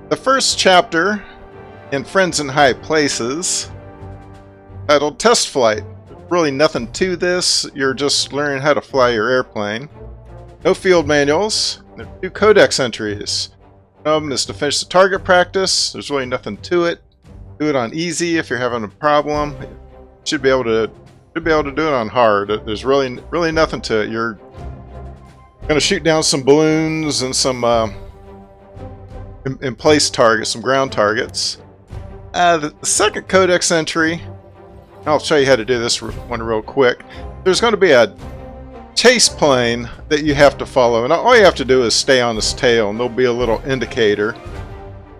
The first chapter in Friends in High Places, titled Test Flight. Really nothing to this, you're just learning how to fly your airplane. No field manuals, there are 2 codex entries. One of them is to finish the target practice. There's really nothing to it. Do it on easy if you're having a problem. You should be able to do it on hard. There's really nothing to it. You're gonna shoot down some balloons and some in place targets, some ground targets. The second codex entry, I'll show you how to do this one real quick. There's going to be a chase plane that you have to follow, and all you have to do is stay on its tail, and there'll be a little indicator.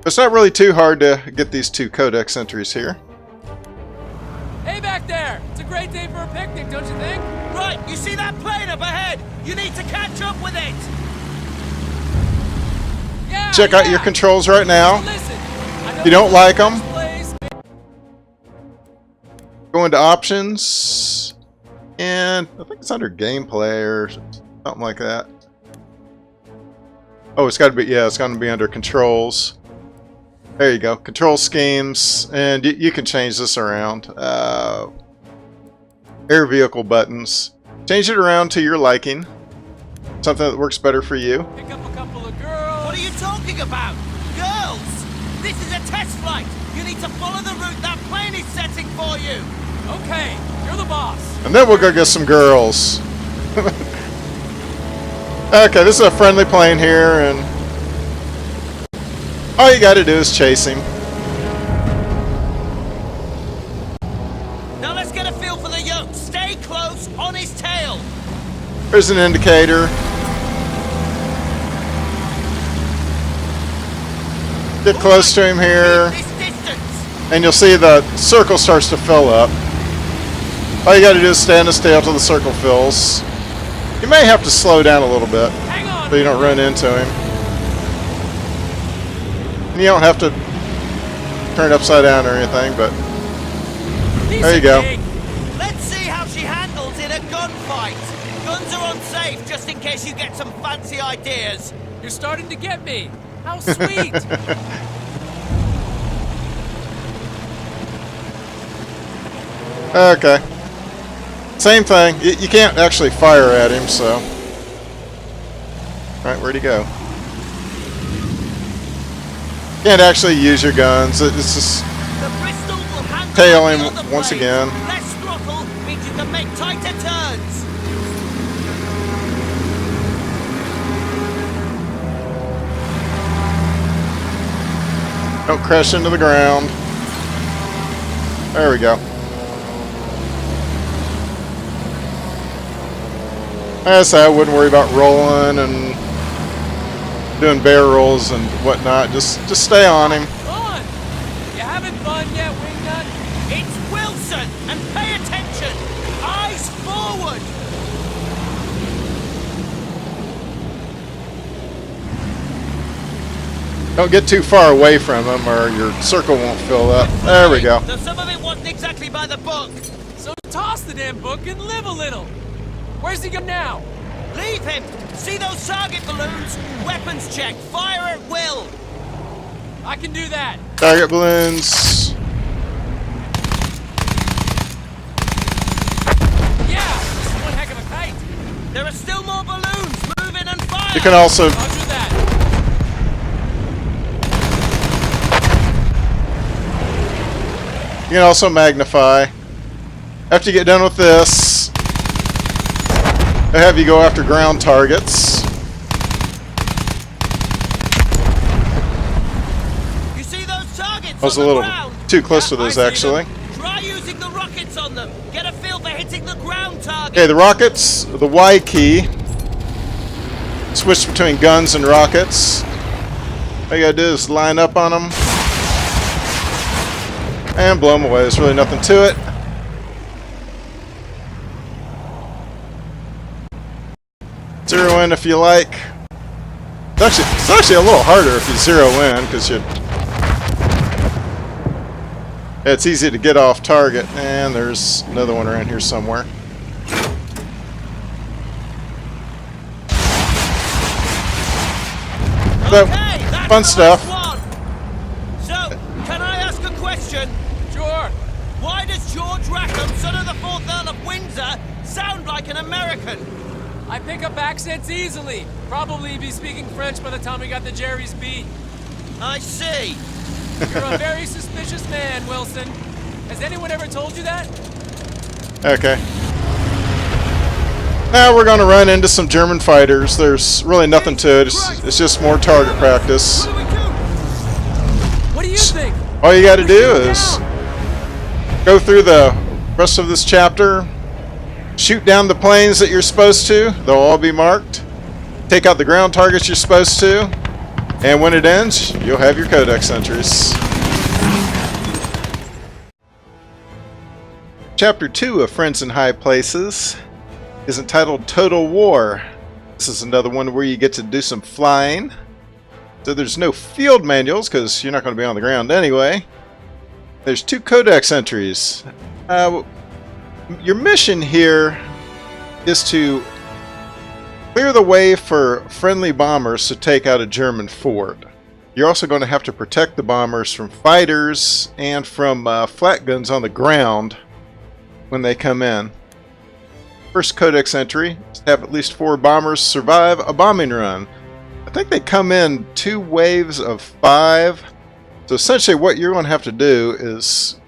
It's not really too hard to get these 2 codex entries here. Hey back there! It's a great day for a picnic, don't you think? Right, you see that plane up ahead? You need to catch up with it! Yeah, Check out your controls right now. Listen, if you don't like them, go into options, and I think it's under gameplay or something like that. Oh, it's got to be, yeah, it's going to be under controls. There you go, control schemes, and you can change this around. Air vehicle buttons. Change it around to your liking. Something that works better for you. Pick up a couple of girls. What are you talking about? Girls! This is a test flight! You need to follow the route that plane is setting for you! Okay, you're the boss. And then we'll go get some girls. Okay, this is a friendly plane here, and all you gotta do is chase him. Now let's get a feel for the yoke. Stay close on his tail. There's an indicator. Get close to him here, This distance. and you'll see the circle starts to fill up. All you gotta do is stay on his tail till the circle fills. You may have to slow down a little bit Hang on. so you don't run into him. And you don't have to turn it upside down or anything, but there you go. Let's see how she handles in a gunfight. Guns are unsafe, just in case you get some fancy ideas. You're starting to get me. How sweet. Okay. Same thing. You can't actually fire at him, so. Alright, where'd he go? Can't actually use your guns. It's just The Bristol will handle tail him the other once blade. again. Less throttle means you can make tighter turns. Don't crash into the ground. There we go. I wouldn't worry about rolling and doing barrel rolls and whatnot. Just stay on him. On. You having fun yet, Wingnut? It's Wilson, and pay attention. Eyes forward. Don't get too far away from him or your circle won't fill up. There we go. Though some of it wasn't exactly by the book. So toss the damn book and live a little. Where's he go now? Leave him. See those target balloons? Weapons check. Fire at will. I can do that. Target balloons. Yeah, this is one heck of a kite. There are still more balloons. Move in and fire. You can also Roger that. magnify. After you get done with this, I have you go after ground targets. You see those targets? I was a on the little ground? too close to Yeah, those I see actually. them. Try using the rockets on them. Get a feel for hitting the ground target. Okay, the rockets, the Y key. Switch between guns and rockets. All you gotta do is line up on them and blow them away. There's really nothing to it. Zero in if you like. It's actually a little harder if you zero in because it's easy to get off target. And there's another one around here somewhere. So, Okay, that's fun the stuff. last one. American? I pick up accents easily. Probably be speaking French by the time we got the Jerry's beat. I see. You're a very suspicious man, Wilson. Has anyone ever told you that? Okay. Now we're going to run into some German fighters. There's really nothing to it. It's just more target practice. What do we do? What do you think? All you got to do is go through the rest of this chapter, shoot down the planes that you're supposed to. They'll all be marked. Take out the ground targets you're supposed to. And when it ends, you'll have your codex entries. Chapter 2 of Friends in High Places is entitled Total War. This is another one where you get to do some flying. So there's no field manuals because you're not going to be on the ground anyway. There's 2 codex entries. Your mission here is to clear the way for friendly bombers to take out a German fort. You're also going to have to protect the bombers from fighters and from flat guns on the ground when they come in. First codex entry is to have at least 4 bombers survive a bombing run. I think they come in 2 waves of 5. So essentially what you're going to have to do is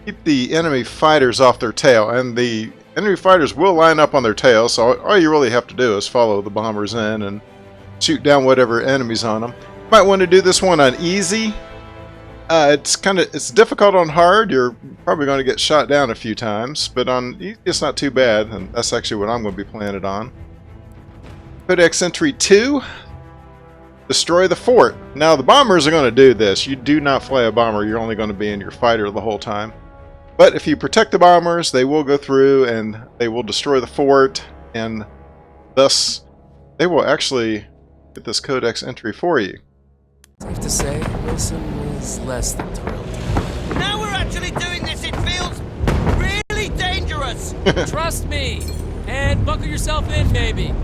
keep the enemy fighters off their tail. And the enemy fighters will line up on their tail, so all you really have to do is follow the bombers in and shoot down whatever enemy's on them. You might want to do this one on easy. It's difficult on hard. You're probably going to get shot down a few times, but on easy it's not too bad, and that's actually what I'm going to be playing it on. Codex entry 2, destroy the fort. Now the bombers are going to do this. You do not fly a bomber. You're only going to be in your fighter the whole time. But if you protect the bombers, they will go through and they will destroy the fort, and thus they will actually get this codex entry for you. Safe to say, Wilson was less than thrilled. Now we're actually doing this. It feels really dangerous. Trust me, and buckle yourself in, maybe.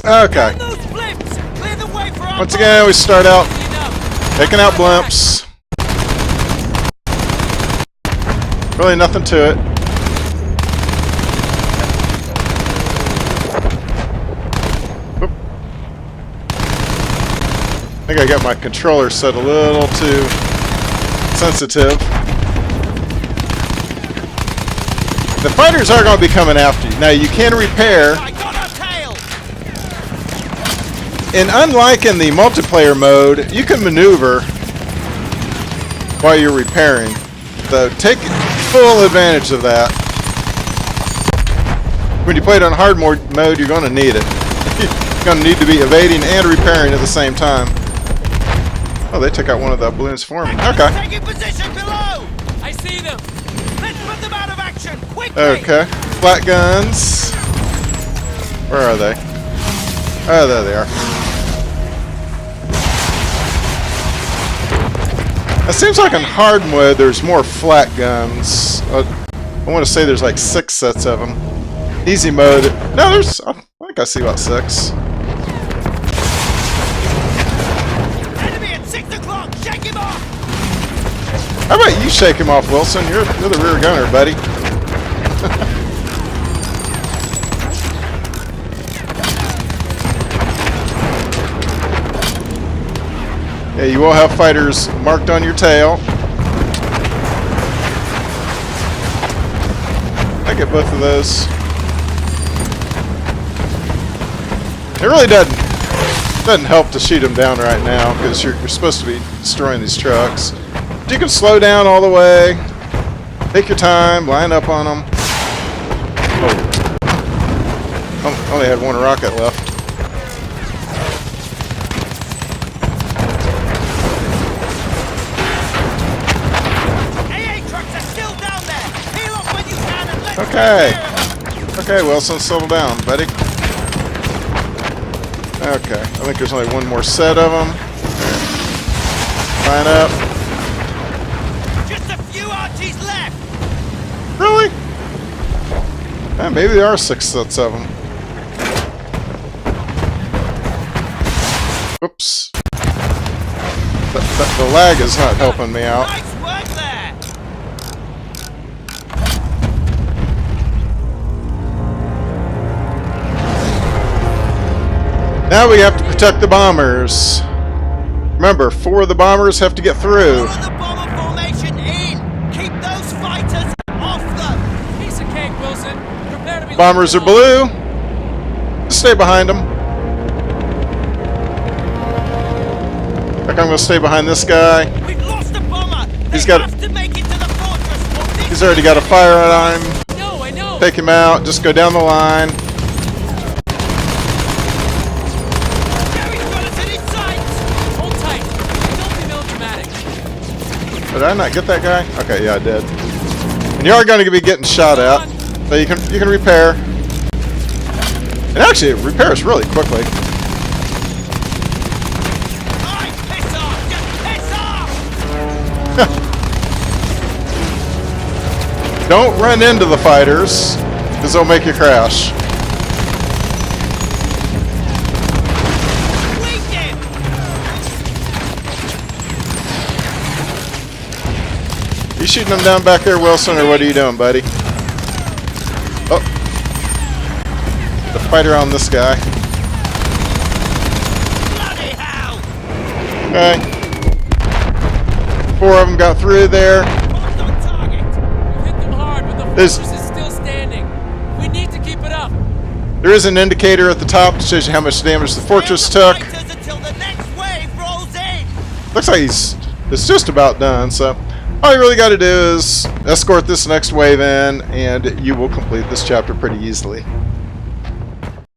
Okay. Those blimps! Clear the way for our Once again, we start out Enough. taking out blimps. Really nothing to it. Oop. I think I got my controller set a little too sensitive. The fighters are going to be coming after you. Now you can repair. I got a tail! And unlike in the multiplayer mode, you can maneuver while you're repairing. So take full advantage of that. When you play it on hard mode, you're going to need it. You're going to need to be evading and repairing at the same time. Oh, they took out one of the balloons for me. Okay. Taking position below! I see them. Let's put them out of action, quickly! Okay. Flat guns. Where are they? Oh, there they are. It seems like in hard mode there's more flat guns. I want to say there's like 6 sets of them. Easy mode. No, there's. I think I see about 6. Enemy at 6 o'clock! Shake him off! How about you shake him off, Wilson? You're the rear gunner, buddy. Yeah, you will have fighters marked on your tail. I get both of those. It really doesn't help to shoot them down right now because you're supposed to be destroying these trucks. But you can slow down all the way. Take your time, line up on them. Oh, only had 1 rocket left. Okay. Okay, Wilson, settle down, buddy. Okay, I think there's only 1 more set of them. Line up. Just a few arches left! Really? Yeah, maybe there are 6 sets of them. Oops. The lag is not helping me out. Nice work there! Now we have to protect the bombers. Remember, 4 of the bombers have to get through. Follow the bomber formation in. Keep those fighters off them. Piece of cake, Wilson. Prepare to be Bombers are blue. Just stay behind them. I think I'm going to stay behind this guy. We've lost a bomber. He's They got- have to make it to the fortress. or this He's already got a fire on him. No, I know. Take him out. Just go down the line. Jerry's bulletin in sight. Hold tight. Don't be melodramatic. Did I not get that guy? Okay, yeah, I did. And you are going to be getting shot at. So you can repair. And actually, it repairs really quickly. Aye, piss off. Just piss off. Don't run into the fighters, because they'll make you crash. Wing him. You shooting them down back there, Wilson, or what are you doing, buddy? Oh. The fighter on this guy. Bloody hell. Okay. 4 of them got through there. Bombs on target. We've hit them hard, but the There's- fortress is still standing. We need to keep it up. There is an indicator at the top that shows you how much damage the fortress Stay on took. the fighters until the next wave rolls in. Looks like it's just about done, so all you really got to do is escort this next wave in, and you will complete this chapter pretty easily.